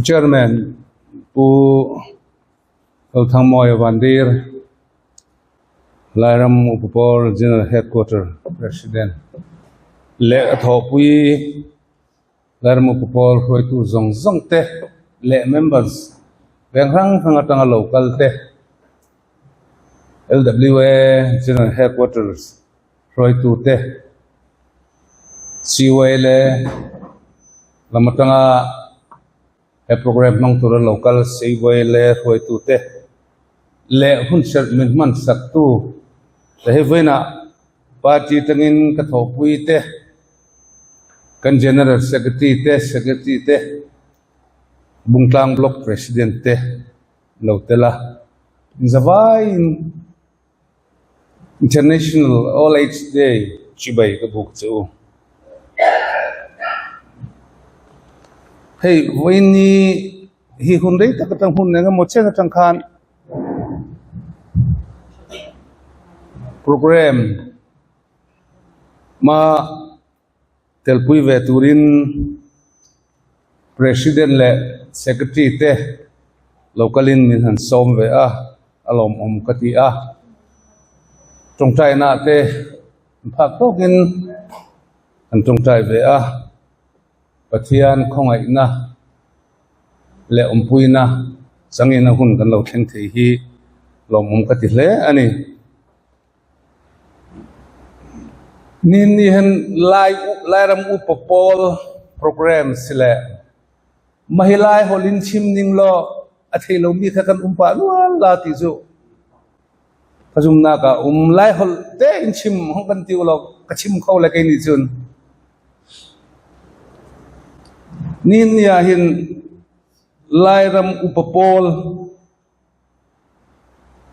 Chairman, pu Thangmoy Vandir, Lairam Upapol General Headquarter President, Le Thopui, Lairam Upapol Hoitu Zong Te, Le members, Bengrang Fangatanga local te, LWA General Headquarters, Hoitu te, Siwele, Lamatanga. A program nong to the local say way le hoi tu te le hun ser min man sak tu the hevena party tangin ka thopui te kan general secretary te bungtlang block president te lotela zawai international all age day chibai ka buk chu. Hey, when he hundred takatang hunanga moche katang khan program ma telpui veturin president le secretary te localin min han som ve alom kati tongtai na te phak tokin an tongtai ve Pathian khongai na le pui na sangina hun kan lo thlen thei hi lom ka ti hle ani ni han lairam upapol program sile mahilai holin chim ning lo athei lo mi khakan pa nual la ti chu phajum na ka lai hol te in chim hong kan ti lo ka chim kho la kai ni chun nin ya hin lairam upapol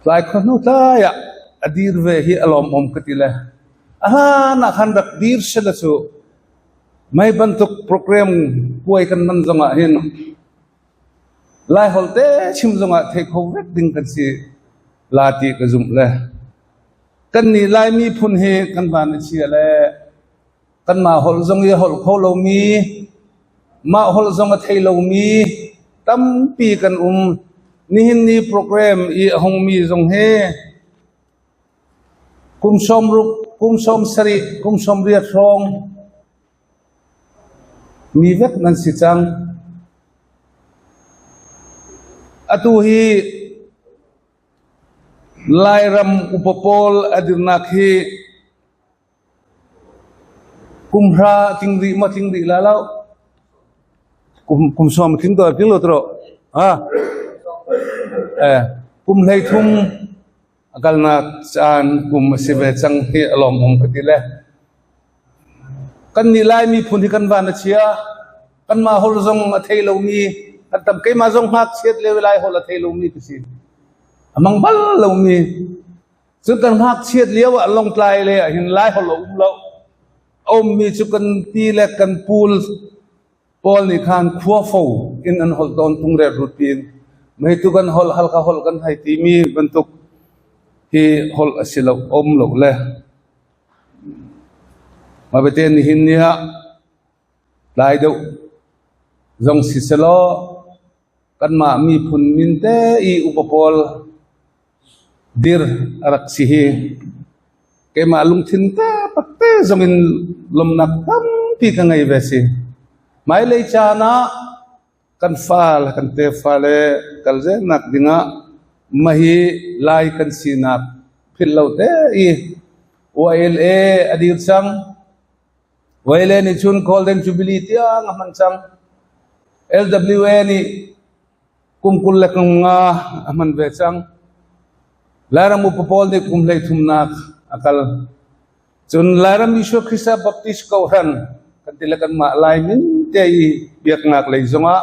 lai khanu ta ya adir ve hi alom katila na khandak dir sela chu mai bantuk program puai kan nan zonga hin lai holte chim zonga thei khowek ding kan si lati ka zum le kan ni lai mi phun he kan ban chi le kan ma hol zong ye hol kholo mi ma hol zong thei lo mi tam pi kan nihin ni program I hong mi zong he kum som sari kum som riat rong mi vet nan si chang atu hi lairam upapol adirnak hi kumhra tingri lalau kum som ting to ping lo tro kum lei thum akal na chan kum sibe chang hi alom katile kan ni lai mi phun hi kan van chia kan ma hol zong thei lo mi tam kai ma zong hak chet le lai hol thei lo mi si amang bal lo mi chu kan hak chet lewa long tlai le hin lai hol lo mi chu kan ti le kan pul Paul ni khan khua fo in an hol don tung re routine mai tu kan hol halka hol kan hai ti mi bentuk hi hol asilo lo le ma beten ni hinya lai do zong siselo kan ma mi phun min te I upapol dir arak sihi ke ma lung thin ta patte zongin lom nak tam pi ka ngai vesi mai lei chana kan fal kan te fale kalje nak dinga mahi lai kan sinak phillo te I OLA adir sang OLA ni chun golden jubilee tiang man sang LWA ni kumkul lekang nga aman ve sang laram upapol ni kumlei thumnak akal chun laram Iswa Krista Baptist Kauran kantilakan ma lai min te biak ngak lei zonga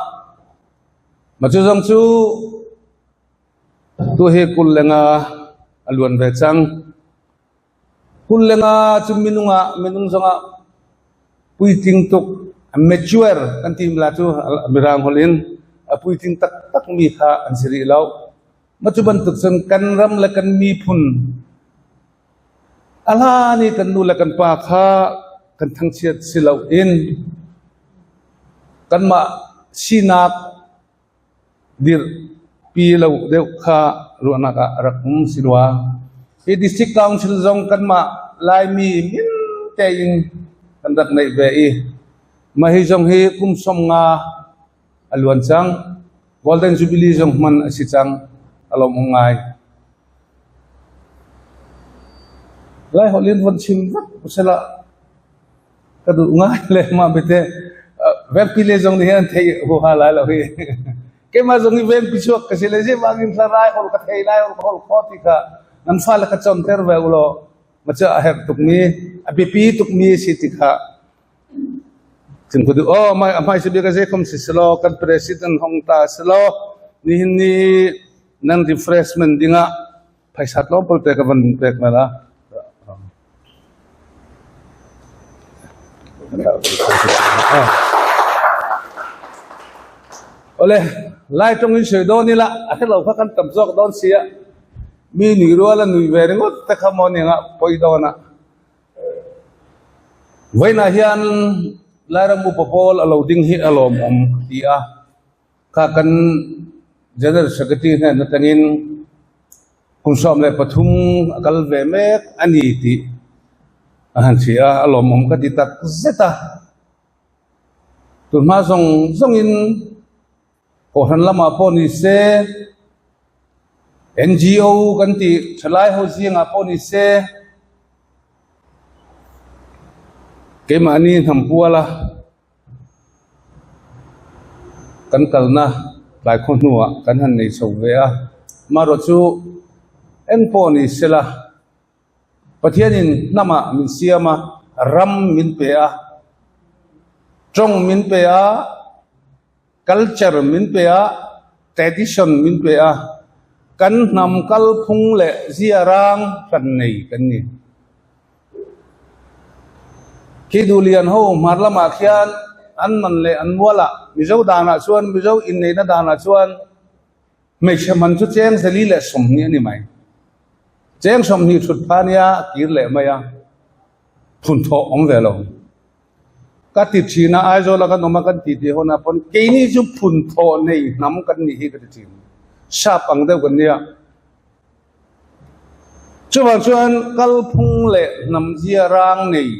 machu zong chu tu he kul lenga alwan ve chang kul lenga chu minung zonga puiting tok mature kantim la chu birang holin puiting tak mi kha ansiri law machu ban tuk san kan ram la kan mi phun ala ni kan nu la kan pa kha kan thang chiat silau in kan ma sinak dir pi lo deu kha ruana ka rakum silwa e district council zong kan ma lai mi min te in kan dak nei ve i ma hi zong hi kum som nga alwan chang golden jubilee zong man asi chang alom ngai lai holin von chim usela kadu ngai le ma bete ven pi le zong ni han thei ho ha lai lo hi ke ma zong ni ven pi chuak ka sele je bangin sa rai hol ka thei lai hol khoti ka nan fa la ka chom ter ve ulo ma cha her tuk ni abi pi tuk ni si ti khaจึงพูดไม่สุดที่ก็จะคมสิสโลกันประธานฮงตาสโลนี่นั่น refreshment ดิ้งอ่ะไปสัตว์ล้อมพลเตะกันเตะมาละโอเลไล่ตรงนี้เฉยโดนนี่ละอาทิตย์เราพักกันตับจอกโดนเสียมีหนีรัวแล้วหนีเวริงก็แต่ขโมยเนี่ยปอยโดนอ่ะไว้นาเฮียนLarang upapol alaw ding hi alom dia kakan general secretary na natangin kung som le pathum akal ve mek ani ti ahan sia alom ka ditak zeta tu ma zongin ko han lama po ni se NGO kan ti thalai ho zinga po ni se ke mani thampuala kan kalna lai khon nuwa kan han nei so ve a maro chu en po ni sela pathianin nama min siama ram min pe a trong min pe a culture min pe a tradition min pe a kan nam kal phung le ziarang kan nei kan ni khi dulian ho marla ma khian an man le an wala mizo dana chuan mizo in nei na dana chuan me chaman chu cheng zali le som ni ani mai cheng som ni thut phania kir le maya phun tho ong ve lo ka ti thina ai zo la ka noma kan ti ti hona pon ke ni chu phun tho nei nam kan ni hi ka ti sha pang de kan nia chuan kal phung le nam zia rang nei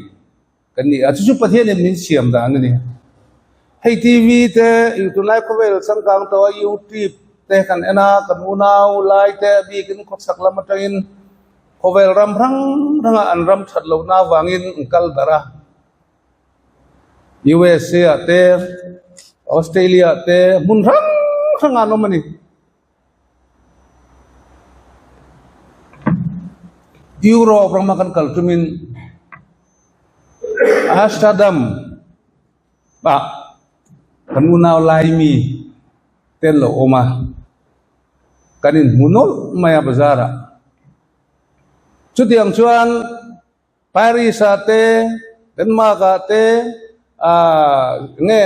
kan ni a chu pathian min siam da ni hey TV te YouTube ko vel sangkang to YouTube te kan ena kan unau lai te bi kin ko sakla matain ko vel ram rang an ram that lo na wangin kal dara USA te Australia te mun rang ano mani Europe rang makan kal tumin Amsterdam ba kan unau lai mi ten lo oma kanin munol maya bazara chutiang chuan Paris ate Denmark ate nge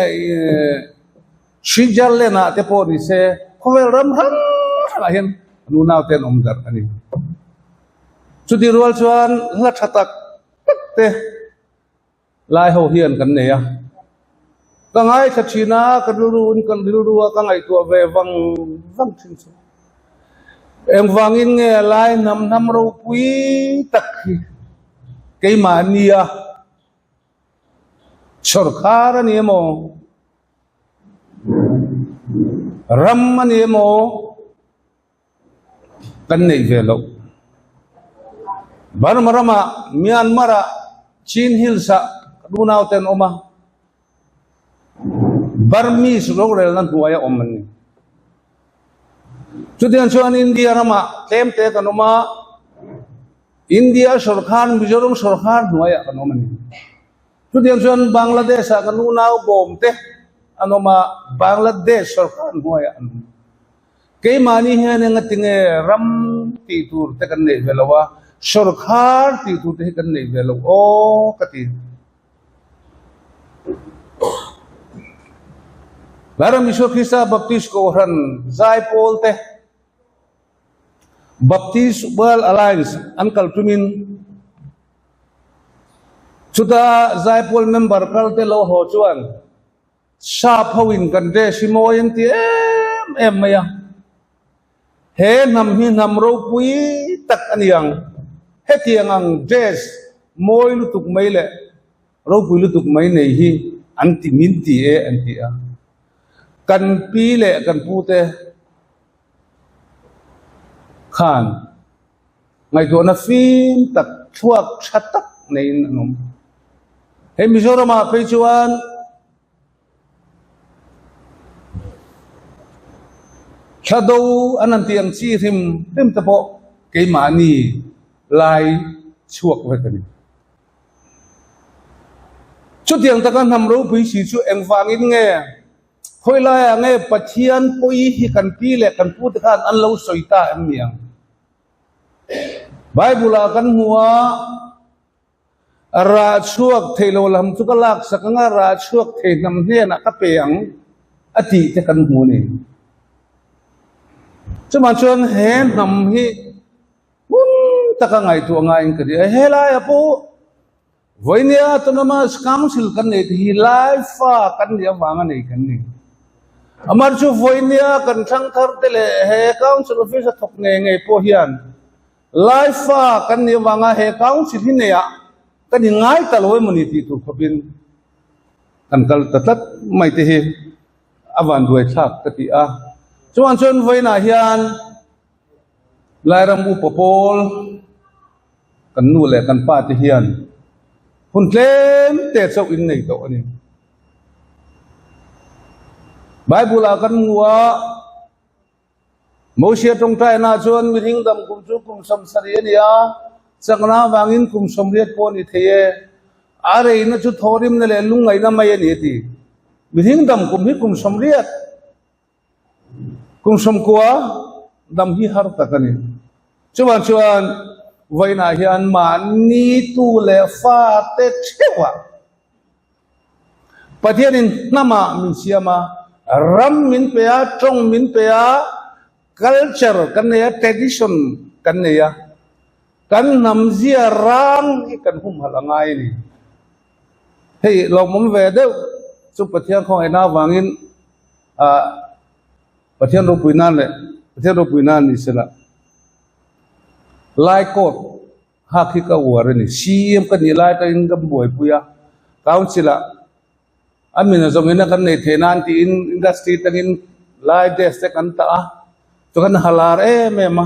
Switzerland ate po ni se khovel ram hian unau ten omdar ani chuti rual chuan la thatak te lai ho hian kan ne ya kangai khachina kadurun kan dilruwa kangai tu ve wang thin chu em wangin nge lai nam ro pui tak ke mania sarkar ni mo ram ni mo kan nei ve lo bar marama Myanmar Chin Hilsa Runau ten oma Burmese rogrel nan huaya oman ni chudian chuan India rama tem te kanoma India sarkar Mizoram sarkar huaya kanoma ni chudian chuan Bangladesh kanunau bom te anoma Bangladesh sarkar huaya ke mani hian ngatinge ram ti tur te kan nei velawa sarkar ti tur te kan nei velo o kati Baram Isu Krista Baptist ko ran Zai Paul te Baptist World Alliance Uncle Tumin Chuta Zai Paul member kal te lo ho chuan Sha phawin kan de simoyen ti em mày à he nằm hi nằm râu quý tắc anh yang hết tiếng ang dress môi lu tục mấy lệ râu quý lu tục mấy này hi anh ti min ti e anh ti à cần pi lệ cần pu te khan ngày đó na phim tắc chuak chat tắc này nôm he Mizoram à cái chuan shadow anh tiang chi him tập bộ cái mà ni lai chuộc về cái này chút tiếng ta kan ham ro pui si chu eng wang in nge khoi lai nge pathian pui hi kan pi le kan pu ta kan an lo soita em miang bible kan huwa ra chuak thelo lam chu ka lak sakanga ra chuak the nam ne na ka peang ati te kan hu ni cuma chuan he nam hi taka ngai tu ngai in kadi he lai apu voinia autonomous council kan nei hi lai fa kan dia wanga nei kan ni amar chu voinia kan thang thar te le he council office thok nge nge po hian lai fa kan ni wanga he council hi ne ya kan ni ngai ta loi mani ti tu khopin kan kal tatat mai te hi awan duai thak ka ti a chuan chuan voina hian lai ram u popol kan nu le kan pa te hian hun tlem te chau in nei to ani bible a kan ngua mosia tong tai na chuan mi ring dam kum chu kum sam sari ania chakna wangin kum som riat po ni theye are ina chu thorim na le lungai na mai ani ti mi ring dam kum hi kum som riat kum som kwa dam hi har takani chuan voina hian ma ni tu le fa te chewa pathianin nama min siama ram min pe a trong min pe a culture kan ne tradition kan ne ya kan nam zia rang hi kan hum halangai ni hei lo mom ve de chu pathian khong ena wangin a pathian ro puinan le pathian ro puinan ni sela lai kot hak hi ka war ni siam kan ni lai ta in gam boi puya council a amina zongena kan nei thenan ti in industry tangin lai des te kan ta a to kan halar e me ma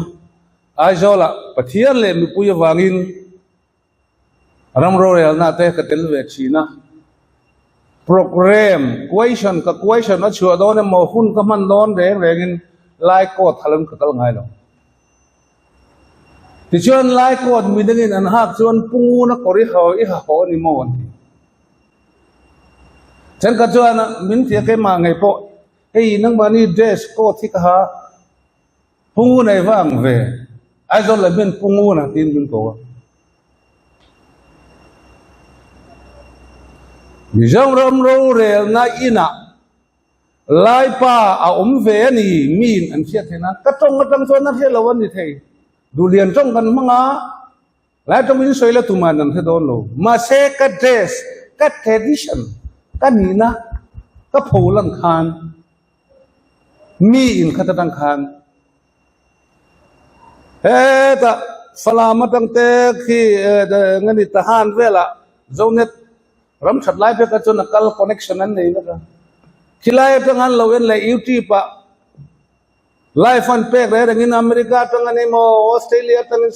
ai zola pathian le mi puya wangin ram ro real na te ka tel ve china program question a chua don mo hun ka man don reng rengin lai kot thalam ka kal ngai lo ti chuan lai kot mi dangin an hak chuan pungu na kori ho I ha ho ni mo an chen ka chuan min thia ke ma ngai po hei nang mani dress ko thi ka ha pungu nei wang ve ai zol la ben pungu na tin bin ko mi jong rom ro rel na ina lai pa a ve ni min an thia thena ka tong chuan na thia lawan ni thei du lian trong kan manga lai trong in soila tuman nan the don lo ma se ka dress ka tradition ka ni na ka pholang khan mi in khata dang khan he ta salama tang te khi ngani tahan vela zonet ram chat lai pe ka chon kal connection an nei na ka khilai tang an lo en le youtube pa life and peg re in America tangani mo Australia tangin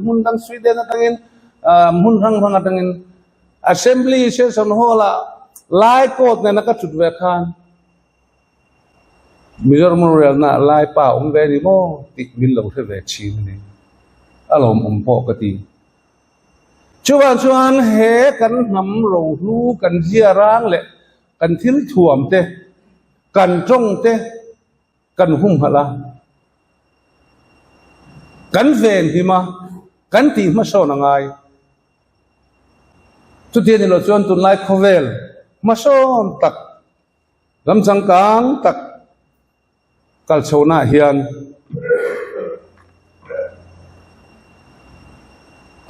hundang Sweden tangin munhang tangin assembly session hola lai kot na ka chut ve khan Mizoram real na lai pa ve ni mo ti min lo the ve chi ni alom po ka ti chuan he kan nam ro lu kan zia rang le kan thil thuam te kan trong te kan hum hala kan ven hi ma kan ti ma so na ngai tu ti ni lo chuan tun lai khovel ma so tak lam chang kang tak kal chona hian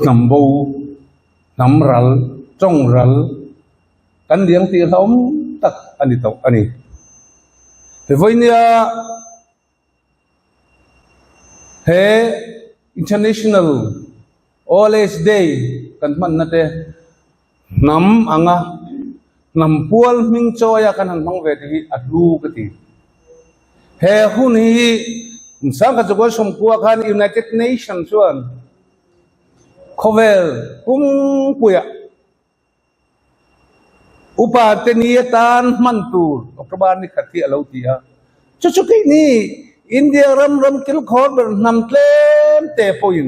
nam bo nam ral trong ral kan liang ti hlom tak ani to ani te voinia he international all age day kan man na te nam anga nam pual ming choya kan han mang ve ti atlu ka ti he hun hi sang ka jogol som kuwa khan United Nations chuan khovel kum puya upa te ni tan man tur oktobar ni khati alo ti ha chu ki ni India ram kil khor nam tlem te poin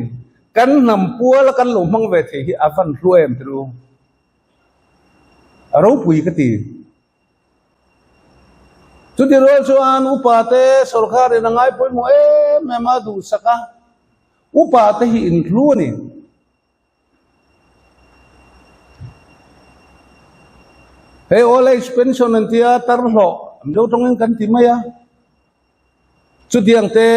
kan nam pual kan lo mang ve the hi avan ruem tru aro pui ka ti tu di ro chuan upa te sarkar ina ngai poi mo me ma du saka upa te hi in thlu ni he all age pension an tia tar lo am do tong kan ti maya chu diang te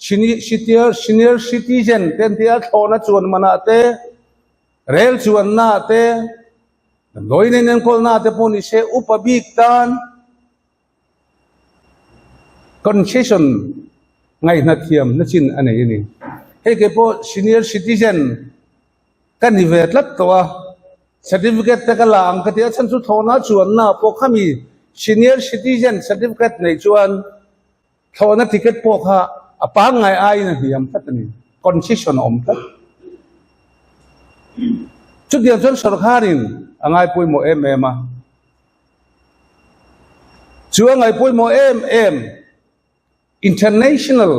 senior citizen ten tia thona chuan mana te rel chuan na te loin nen kol na te poni se upa big tan concession ngai na thiam na chin anei ni he ke po senior citizen kan ni vet lat towa certificate ta kala ang ka tia chan chu thona chuan na po khami senior citizen certificate nei chuan thona ticket po kha apa ngai ai na hiam patani concession om ta chu dia chuan sarkarin angai poi mo ma chuangai poi mo international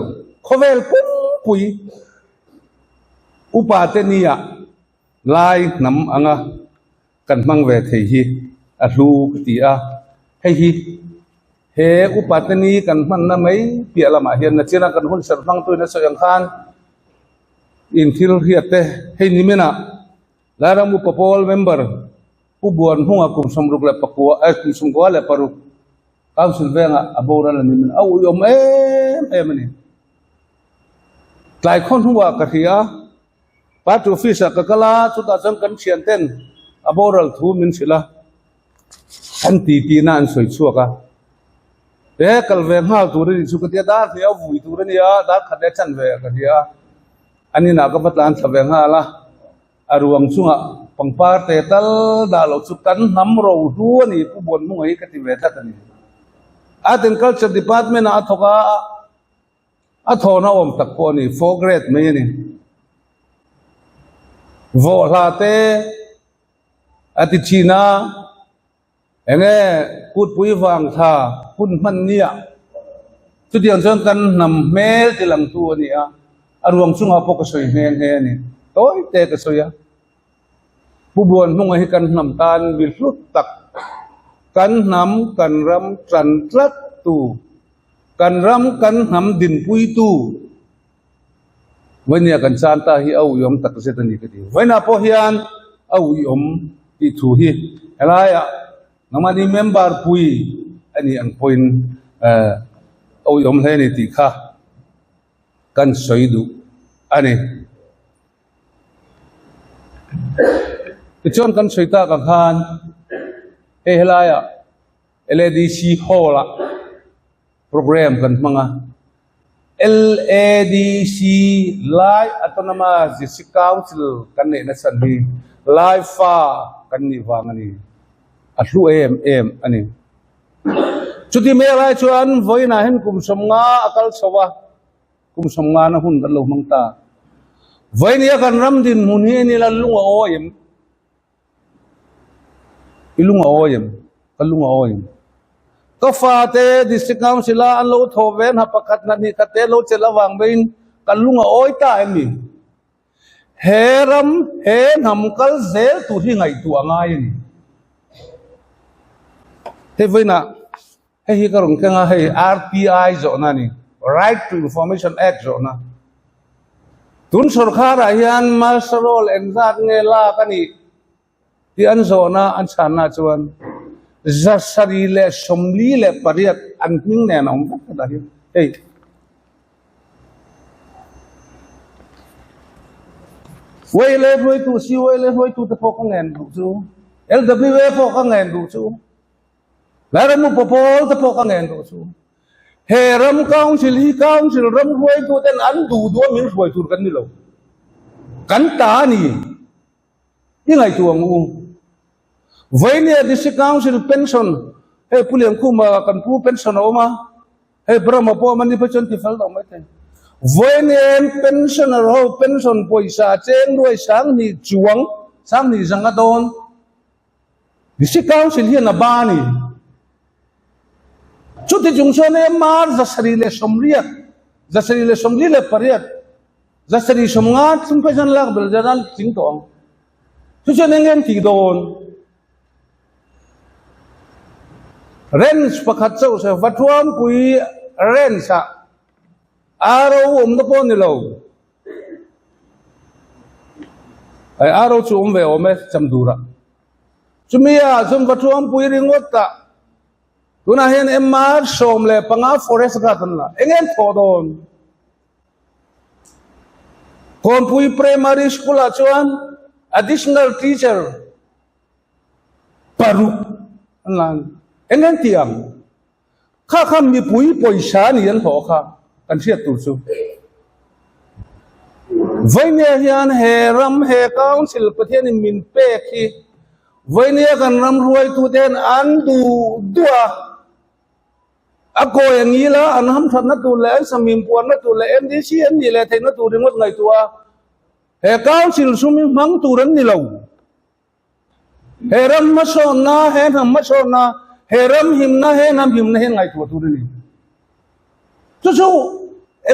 khovel pui upa te nia lai nam anga kan mang ve thei hi a hlu ti a hei hi he upa te ni kan man na mai pia lama hian na china kan hun sar phang tu na so yang khan in thil hiat te hei ni mena laram upapol member ubuan hunga kum somruk le pakua kum sumgwa le paruk council venga abora la nimin au yom ni tlai khon huwa ka thia part office ka kala chu ta jang kan chian ten aboral thu min sila an ti na an soi chuaka e kal ve hal tu ri chu ka tia da thia vui tu ri ya da khade chan ve ka thia ani na ka patlan sa ve nga la aruang chunga pangpar te tal da lo chu kan nam ro ru ni pu bon mu ngai ka ti ve ta ni Art and Culture Department athona om tak po ni 4 grade mai ni vo la te ati china enge put pui wang tha pun man nia chu diang chang kan nam mel tilang tu ni a aruang chunga po ka soi heng he ni toy te ka soya pu bon mu ngai kan nam tan bil hlut tak kan nam kan ram tran trat tu kan ram kan nam din pui tu vania kan chan ta hi au yom tak se tani ka ti vaina po hian au yom ti thu hi elaya namani member pui ani an point au yom he ni ti kha kan soidu ani ti chon kan soita ka khan helaya LADC hola program kan manga LADC Live Autonomous District Council kan ne na san hi live fa kan ni wang ani atlu ani chuti me lai chuan voina hen kum somnga akal sawa kum somnga na hun kan lo mangta voinia kan ram din mun hi ni la lunga oyem ilunga oyem kalunga oyem ka fate district council an lo thoven ha pakhat na ni kate lo chela wang bein kalunga oi ta emi heram he nam kal zel tu hi ngai tu angai ni te voina he hi karong kanga he RTI zo na ni Right to Information Act zo na tun sarkar hian masarol engzat nge la kani ti an zo na an chana chuan zasari le somli le pariat an ning ne na om ka da hi ei wele hoi tu si wele hoi tu te pho ka ngen du chu LWA pho ka ngen du chu la ra mu popol te pho ka ngen du chu เฮรัมcouncil hi council ram huai tu ten an du do min huai tur kan ni lo kan ta ni ngai tuang u voi ne district council pension he puliam kuma kan pu pension oma he brahma po mani pachon ti fal do mai te voi ne pensioner ho pension poisa chen duai sang ni chuang sang ni zanga don district council hi na ba ni chút thì chúng tôi nên mà ra sari le somriat ra sari le somri le pariat ra sari somngat chúng phải dân lạc bel jalan chính tong chúng tôi nên nghe thì đồn rent pakhat châu se vatuam pui rent sa aro nó pon ni lo ai aro chu về về cham dura chumia zum vatuam pui ringot ta tuna hen emar som le panga forest garden la engen thodon kon pui primary school a chuan additional teacher paru lan engen tiam kha kham mi pui poisa ni an tho kha kan siat tu chu voine hian he ram he council pathian min pe khi voine kan ram ruai tu den an du dua ako yang ila an ham that na tu le samim puan na tu le MDC an ni le thein na tu ringot ngai tua he council sumi mang tu ran ni lo he ram ma so na he nam ma so na he ram him na he nam him na he ngai tu ni chu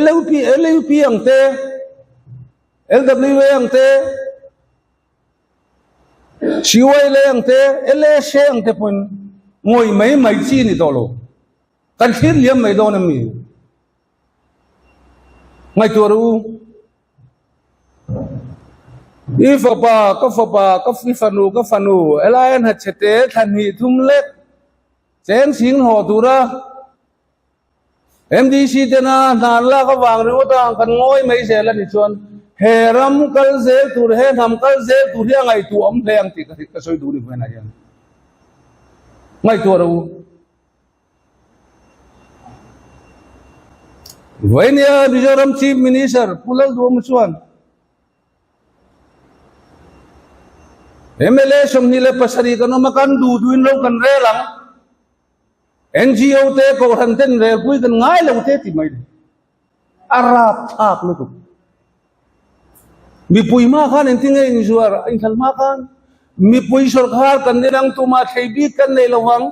LUP ang te LWA ang te CY le ang te LSA ang te pun ngoi mai chi ni to lo kan khir liam mai don mi ngai tu ru if pa ka fi fanu elayan ha chete than hi thum le chen sing ho tu ra MDC te na la ka wang ru ta kan ngoi mai se la ni chuan heram kal ze tur he nam kal ze tur ya ngai tu am le ang ti ka soi du ni ba na yan ngai tu ru Vainia Mizoram Chief Minister pulal do musuan MLA som nile pasari kano makan duin lo kan relang NGO te ko hanten re pui kan ngai lo te ti mai arap thak lo tu mi pui ma khan en tinge in zuar in khal ma khan mi pui sarkar kan nirang tu ma theibi kan nei lo wang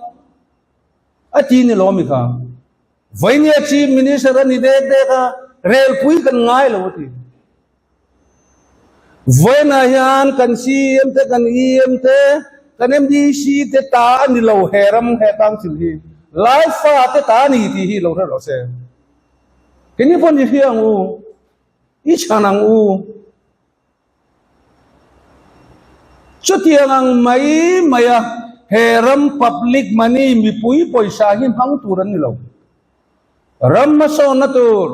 ati ni lo mi kha Vainia Chief Minister ni de ka rel pui kan ngai lo ti Vaina yan kan CM te kan EM te kan MDC te ta ni lo heram he tang sil hi life fa te ta ni ti hi lo ra lo se kini pon ji hiang u I chanang u chutiang ang mai maya heram public money mi pui poisa hin hang turan ni lo Ram maso natur,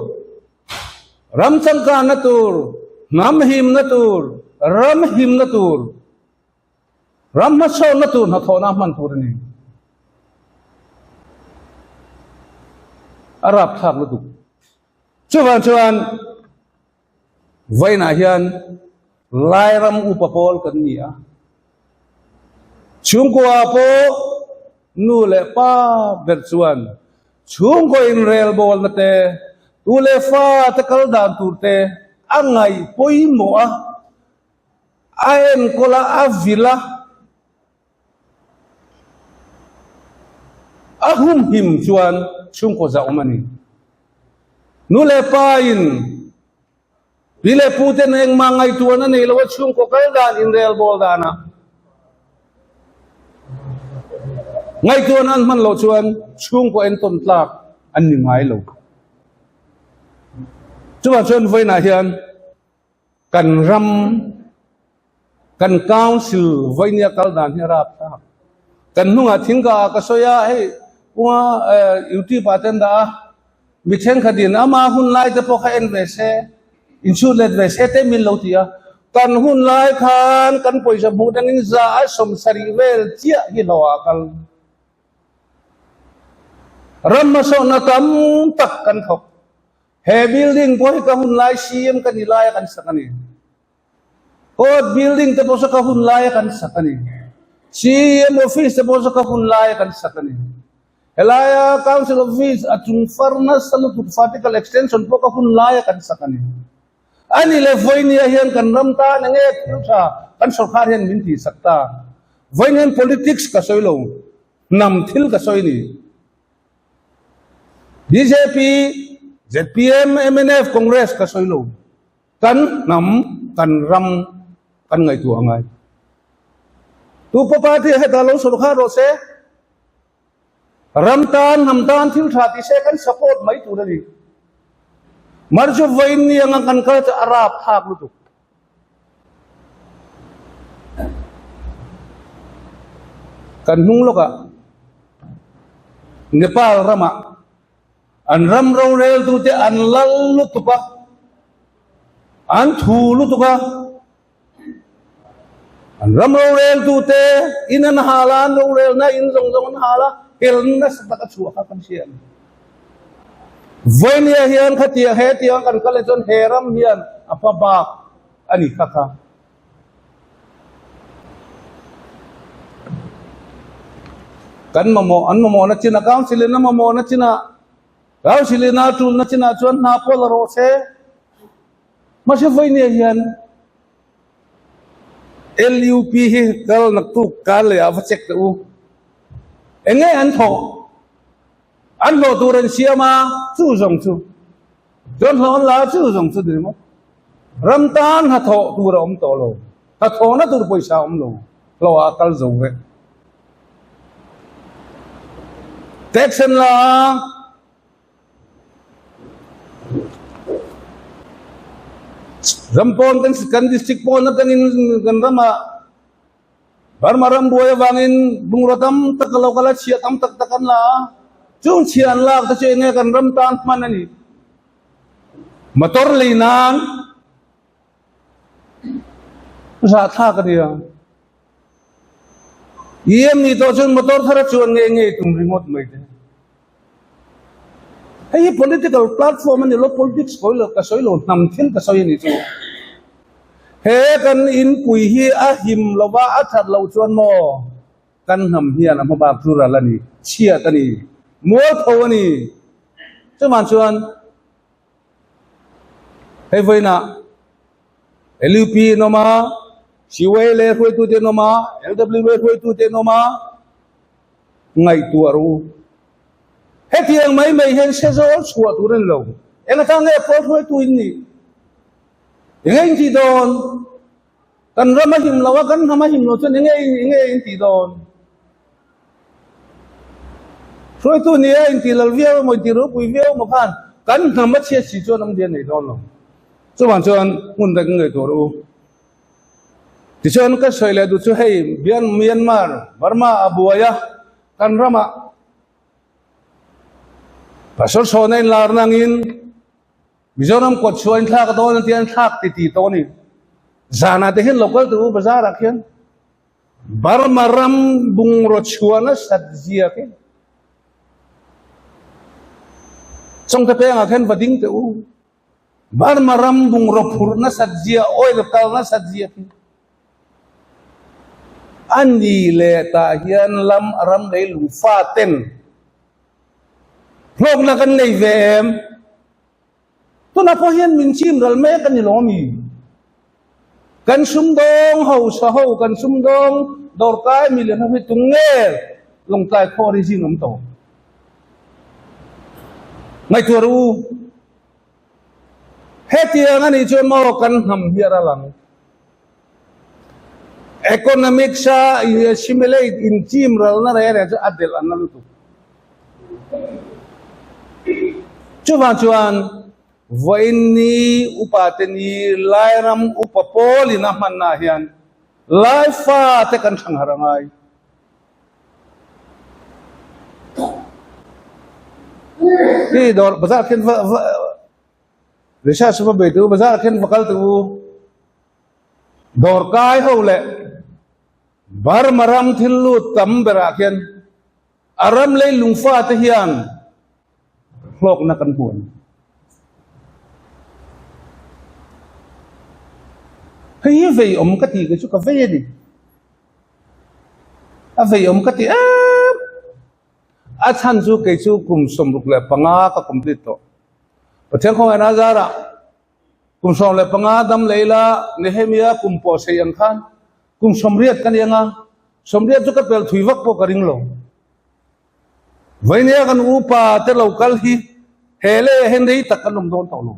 ram sangka natur, nam him natur, ram him natur, ram maso natur na thona man tur ni. Arab thak lu tu. Chuan, vai na hian lai ram upapol kan ni a. Chung ko apo nu le pa ber chuan. Chung ko in rail ball na te tule fa te kal dan turte angai poi mo a aen kola avila ahum him chuan chung ko za umani nule pa in bile puten eng mangai tuana nei lo chung ko kal dan in rail ball dana ngai tuanan man lo chuan chung ko en ton tlak an ni ngai lo chuan voi na hian kan ram kan council voinia kal dan hi rap ta kan hunga thingka ka soya he wa UT paten da mi theng khadin ama hun lai te po kha en ve se insurance ve se te min lo tia kan hun lai khan kan poisa bu dang in za som sari vel chia hi lo akal ram ma so na tam tak kan thok he building boy ka hun lai siam kan ni lai kan sakani od building te posa ka hun lai kan sakani siam office te posa ka hun lai kan sakani helaya council office atung farna salu vertical extension po ka hun lai kan sakani ani le voinia hian kan ramta nange tha kan sarkar hian min ti sakta voinian politics ka soilo nam thil ka soini BJP ZPM MNF Congress ka soilo kan nam kan ram kan ngai tu angai tu pa party he dalo sarkar ro se ramtan namtan thil tha ti se kan support mai tu ri marjo voin ni ang kan ka arab hak lu tu kan hung loka Nepal rama an ram ro rel tu te an lal lu tu pa an thu lu tu ka an ram ro rel tu te inan halan ro rel na in zong zong hala el na sa ka chu ka kan sian voinia hian khatia he tiang kan kale jon heram hian apa ba ani kaka kan mamo an mamo na china council na mamo na china council na tul na china chuan na pol ro se ma se voinia hian LUP hi kal nak tu kal ya fa check tu enge an tho an lo tu ren siama chu jong chu jon hon la chu jong chu de mo ram tan ha tho tu ra om to lo ha tho na tu poisa om lo a kal zo ve Texan la Rampon kan district pon na kanin kan rama barmaram boya wangin bungrotam takalaw kala siya tam taktakan la chung siyan la ta chene kan ram tan man ani motor linan sa tha ka dia yem ni to chun motor thara chuan nge tum remote mai de hey political platform ani lo politics koilo ka soilo nam thin ka soi ni chu he kan in pui hi a him lowa a that lo chuan mo kan ham hian ama ba plura la ni chia ta ni mo tho ni chu man chuan hey voina LUP no ma siwe le hoi tu te no ma LWA hoi tu te no ma ngai tu aru he tiang mai hen se zo chua tu ren lo enga ta nge po hoi tu ni nge ti don kan rama him lawa kan hama him no chen nge ti don hoi tu ni en ti lal via mo ti ru pui via mo phan kan hama che si cho nam dia nei don lo chu wan chuan mun da ngai tu ru ti chuan ka soile du chu hei Myanmar Burma abuaya kan rama pasal sonain lar nangin Mizoram kot chuan thak don tian thak ti to ni zana te hin local tu bazar akhian Burma ram bungro chuana satzia ke chong te peng akhen vading te u Burma ram bungro phurna satzia oil kal na satzia ke ani le ta hian lam ram dei lu fa ten lok na kan nei vem to na po hian min chim ral me kan ni lomi kan sum dong ho sa ho kan sum dong dor kai mi le na hi tung nge long tai khori jing am to ngai tu ru hetiang ani chon mo kan ham hiara lang economic sa simulate in team ral na re adel anal tu chuan voini upateni lairam upapoli na man na hian laifa te kan thang harangai ni dor bazar ken research ba betu bazar ken bakal tu dor kai hole bar maram thillu tam bera ken aram le lungfa te hian โลกนักกันปวนเฮ้ยเฟยอมกติก็ชุกเฟยดิเฟยอมกติท่านชูเกชูกุมสมรุกเลปังอาก็คอมพลีตโตประเทศของนาซาระกุมสมเลปังอาดัมเลล่าเนเฮมียากุมโปเซยังขันกุมสมเรียดกันยังอ่ะสมเรียดจุกเปลถุยวักโปกริงโลวันนี้กันอุปาเตลกัลฮีเฮเลเฮนดีตะกันลมโดนตอล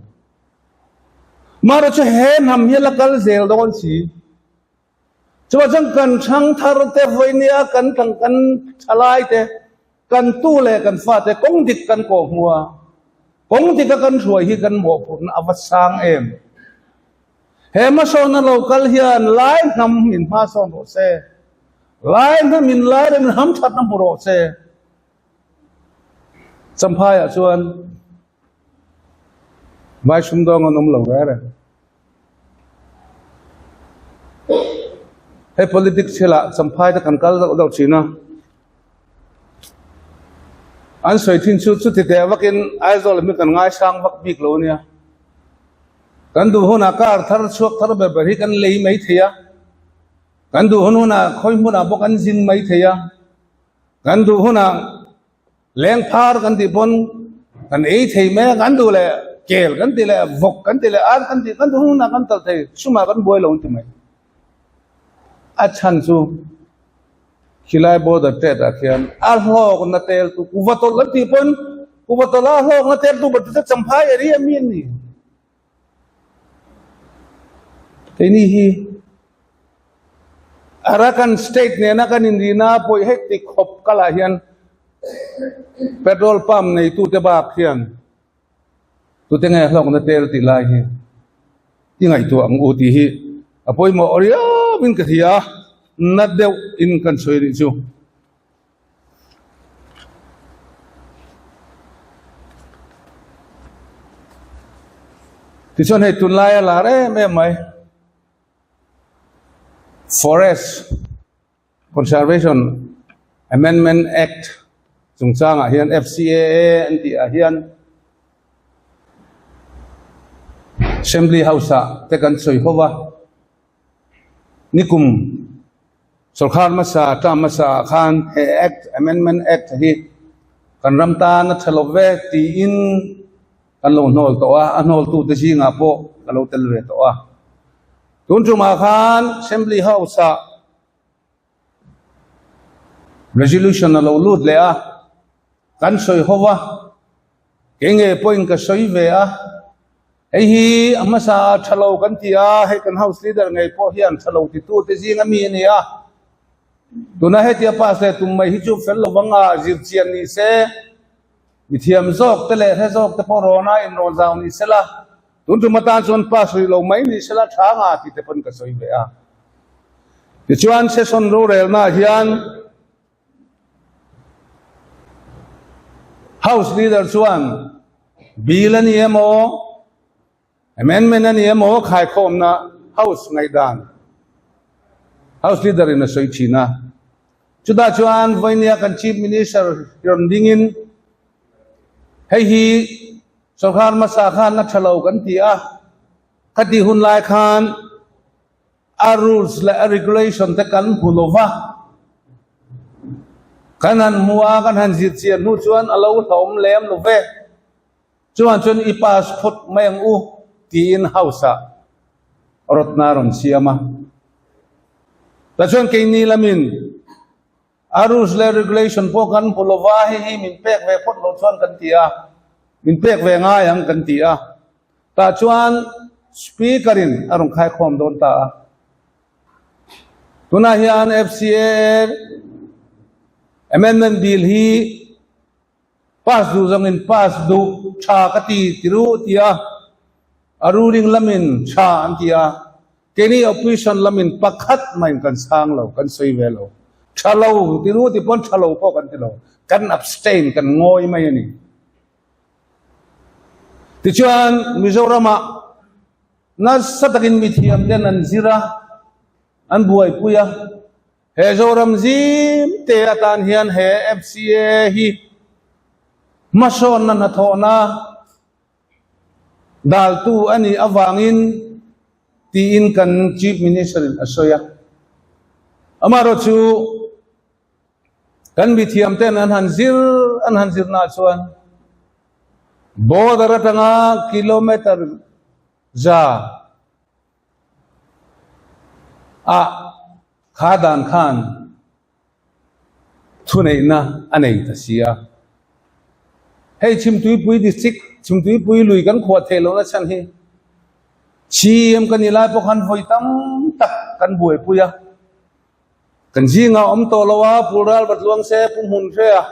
มาเราจะเห็นทำเฮลกัลเซลโดนสีจะว่าจังกันช่างทาร์เตวันนี้กันทั้งกันทลายเตกันตู้เลกันฟาเตกงดิกกันโกหัวกงดิกกันช่วยให้กันหมวผลอวสานเอ็มเฮมาโซนโลกัลเฮียนไลน์นำมินมาโซนโรเซไลน์นำมินไลน์มันห้ำชัดนำบุโรเซสัมภาระชวนไม่ชุมดองกันนมเหลวแร่ให้ politics ละสัมภาระกันกันเราชีนะอันสวยทิ้งชุดสุดที่เดียวว่ากินไอ้โซลมีกันง่ายช่างวักบิกโลเนี่ยกันดูหัวหน้าการทาร์ชวกทาร์แบบนี้กันเลยไม่เทียกันดูหัวหน้าคอยหัวหน้าบอกกันจินไม่เทียกันดูหัวหน้าแรงพาร์กันที่บนกันเอเทียแม่กันดูเลยเกลกันที่เลยวกกันที่เลยอาร์กันที่กันดูหัวหน้ากันตัดเทียชุมากันบวยลงที่ไหมอาชันซูคิลายโบดเตะเขียนอาร์โลกนัดเตลตุกุวัตโลที่ปนกุวัตโลโลกนัดเตลตุบัดจะสัมภาระเรียมีนี่ทีนี้ฮีอารักันสเตทเนี่ยนักการอินดีน่าป่วยให้ติดขบกะลาเฮียนเปโตรลปั๊มในตู้เตบาเฮียนตู้เตงไงโลกนัดเตลติลายฮีที่ไงตัวอังอูตีฮีอภัยมาอริยามินกะทิยานัดเดียวอินกันสวยดิจูที่ชนให้ตุนลายอะไรไม่ไหม Forest Conservation Amendment Act สงสารเฮียน FCAA อันที่เฮียน Assembly House แต่กันสวยเพราะว่านิคุมสุขารมาสาตามมาสาขานเฮ Act Amendment Act ที่กันรำตานัทลเวตีอินกันลงโนลตัวอันโนลตูตะชีงาโปกันลงเตลเวตัวตุนจุมาขาน Assembly House Resolution นั่นเราลูดเลยกันสวยเพราะว่าเก่งเอพอยน์ก็สวยเว้ยไอ้ฮีอามาสาทะเลากันที่ให้กัน House Leader ไงพอเฮียนทะเลาที่ตู้ที่จริงมีเนี่ยตัวนั้นให้ที่ป้าเสตุ่มไม่ฮิจูเฟลวังจิตเจียนนี่เสมิเทียมซอกเตเลให้ซอกเตปโรนาอินโรซาวนี่เสละตุนจุมาตานส่วนป้าสุริโลไม่นี่เสละช้างที่เตปนก็สวยเว้ยที่ชวนเซสอนโรเรลน่าเฮียน House Leader ชวนบิลนี่โมAmendment นี่โมขายคอมนะ House ไงด่าน House Leader ในสวยชีนะจุดาชวนวันนี้กัน Chief Minister ยอนดิ้งินให้ฮีสุขารมาสาขานนักฉลากันที่คดีหุ่นลายขานrules และ regulation แต่กันพูดว่ากันหันมัวกันหันจิตเสียนู่ชวนเราถมเลี้ยมลูเวชวนอีพาสปอร์ตไม่ยังตีนเฮาส์รถนารมเสียมาแต่ชวนกินนี่ละมินrules และ regulation พวกกันพูดว่าให้มินเปกเวพดรถชวนกันที่มินเปกเวง่ายยังกันที่แต่ชวนสปีกเกอรินอารมณ์ขายความโดนตาตุนาฮิอัน FCA Amendment Bill ฮี pass ดูจังอิน pass ดูชากติติรูที่ruling ละมินชาอันที่แค่นี้ opposition ละมินปักขัดไม่กันสร้างเรากันสวยเวลาชาเราติรูที่พ้นชาเราพอกันที่เรากัน abstain กันงอยไม่ยันนี่ที่ชวนมิโซรามะนั่นสัตกินมิเทียมเดนันซิระอันบวยปุยเฮโซรัมซิมเตะตานเฮียนเฮ FCA ฮี mason na nathona dal tu ani awangin tiin kan chief minister asoya amaro chu kan bi thiam ten an hanzir na chuan border atanga kilometer za a khadan khan thunei na anei ta sia hei chimtui pui district chimtui pui lui kan khwa thelo na chan hi chiam kan ilai pokhan voi tam tak kan buai puya kan jinga om to lawa pural batluang se pum hun se a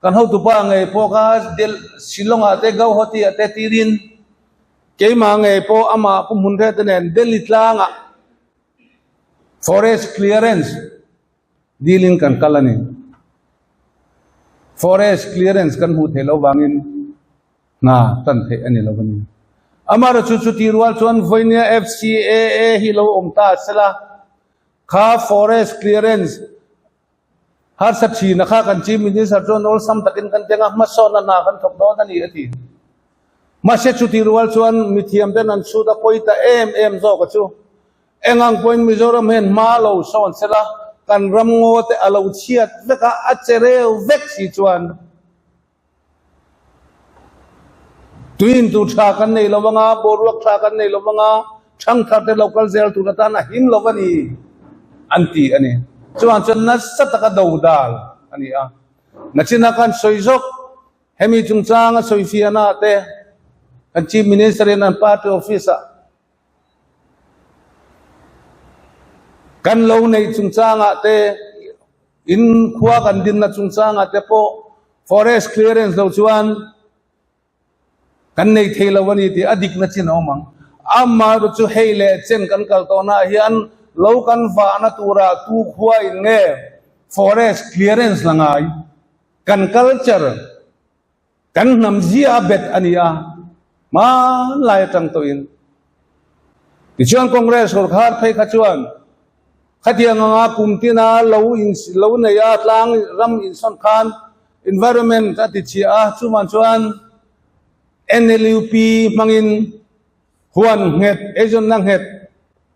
kan ho tu pa ngai poka del silonga te gau hoti ate tirin keima ngai po ama pum hun re tenen delitlanga forest clearance dealing kan kalani forest clearance kan hu thelo wangin na tan the ani lo bani amara chu chu tirwal chuan voinia FCAA hi lo omta sela kha forest clearance har sa thi na kha kan chi minister chuan ol sam takin kan tenga ma so na kan thok do na ni ati ma se chu tirwal chuan mithiam den an su da poita em zo ka chu engang point Mizoram hen ma lo son sela kan ramngo te alo chiat veka achereu vek si chuan tuin tu tha kan nei lowanga boruak tha kan nei lowanga thang thar te local jail tu ta na hin lovani anti ani chuan chuan na sataka daudal ani a nachina kan soizok hemi chungchanga soifiana te kan chief minister and party officer kan lo nei chungchanga te in khwa kan din na chungchanga te po forest clearance lo chuan kan nei thelawani ti adik na chin omang amma ru chu heile chen kan kal to na hian lo kan va na tura tu khwa in nge forest clearance langai kan culture kan nam zia bet ania ma lai tang to in ti chuan congress sarkar phei kha chuan khatiang nga kumtina lo nei a tlang ram in son khan environment ati chi a chuman chuan NLUP mangin huan nget ejon nang het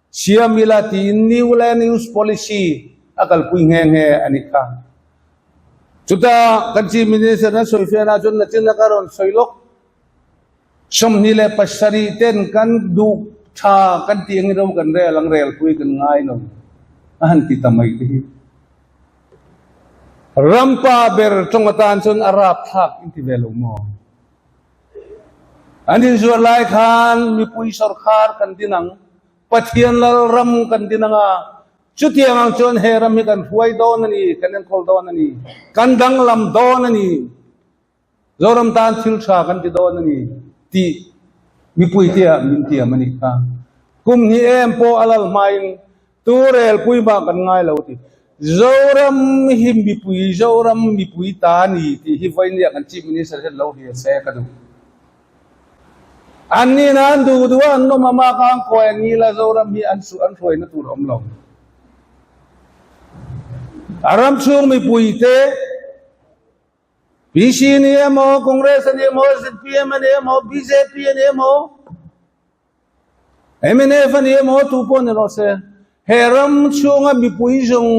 siamilati new land use policy akal pui nge ani kha chuta kanchi minister na soifena jon na chin karon soilok somnile pasari ten kan du tha kan tiang ro kan re lang rel pui kan ngai no ahan ti tamai ti rampa ber tongatan chon arap thak inti velo mo anin zur lai khan mi pui sarkar kan dinang pathian lal ram kan dinanga chutiang ang chon he ram mi kan huai don ani kan khol don ani kan dang lam don ani zoram tan thil tha kan ti don ani ti mi pui tia min tia mani kha kum ni em po alal main tu rel pui ba kan ngai lo ti zoram him mi pui ta ni ti hi vai ni kan chief minister he lo hi se ka du anni nan du duan no mama kang ko ni la zoram hi an su an roi na tur om lo aram chung mi pui te PC ni mo congress ni mo CPM ni mo BJP ni mo MNF ni mo tu po ni lo se heram chunga mi pui jong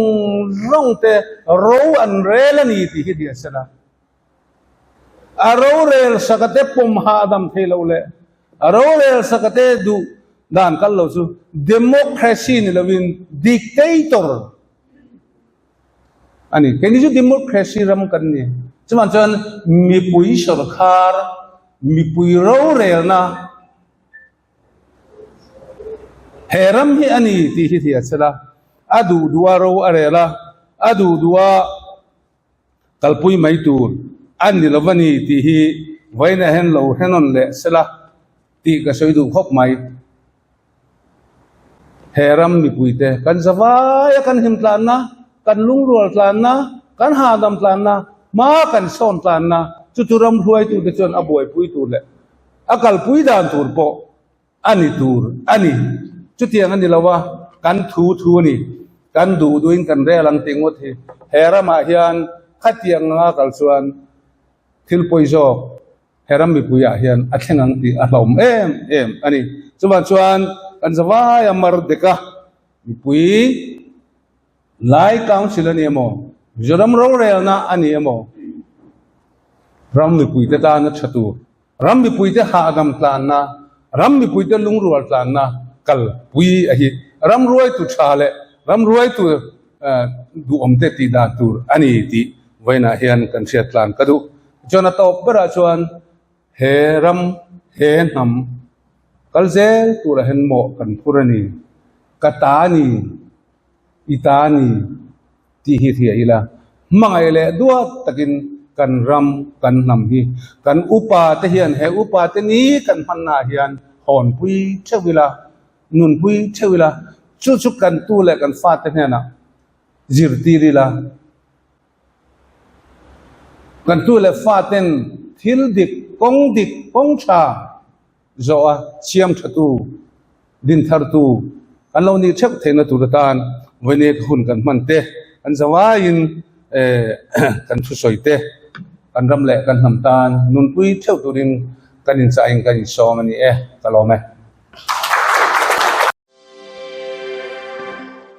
rong te ro an rel ni ti hi dia sala aro rel sakate pom ha adam thelo le aro rel sakate du dan kal lo su democracy ni lovin dictator ani keni ju democracy ram kan ni chuman chuan mi pui sarkar mi pui ro rel na heram hi ani ti hi thia chela adu duaro arela adu dua kalpui mai tur ani lovani ti hi vaina hen lo henon le sela ti ka soidu khop mai heram mi puite kan zawaya kan him tlan na kan lungrol tlan na kan hadam tlan na ma kan son tlan na chuturam huai tu de chon aboi pui tu le akal pui dan tur po ani tur ani chutiang ani lawa kan thu ni kan du duin kan re lang tingot hi herama hian khatiang nga kal chuan thil poizok heram mi puya hian athengang ti alom em ani chuan chuan kan zawai amar deka mi pui lai council ani emo joram ro rel na ani emo ram mi pui te ta na thatu ram mi pui te ha agam tlan na ram mi pui te lung rual tlan na kal pui a hi ram ruai tu thale ram ruai tu du omte ti da tur ani ti vaina hian kan sia tlan kadu chona to bara chuan he ram he nam kalzel tur hen mo kan purani katani itani ti hi thia ila mangai le duwa takin kan ram kan nam hi kan upa te hian he upa te ni kan manna hian hon pui chewila nun pui chewila chu chu kan tu le kan fa te na zirti rila kan tu le fa ten thil dik kong cha zo a siam thatu din thar tu kan lo ni chep thena tu tan vene hun kan man te an zawain kan thu soite kan ram le kan nam tan nun pui theu turin kan in sa in kan so mani kalome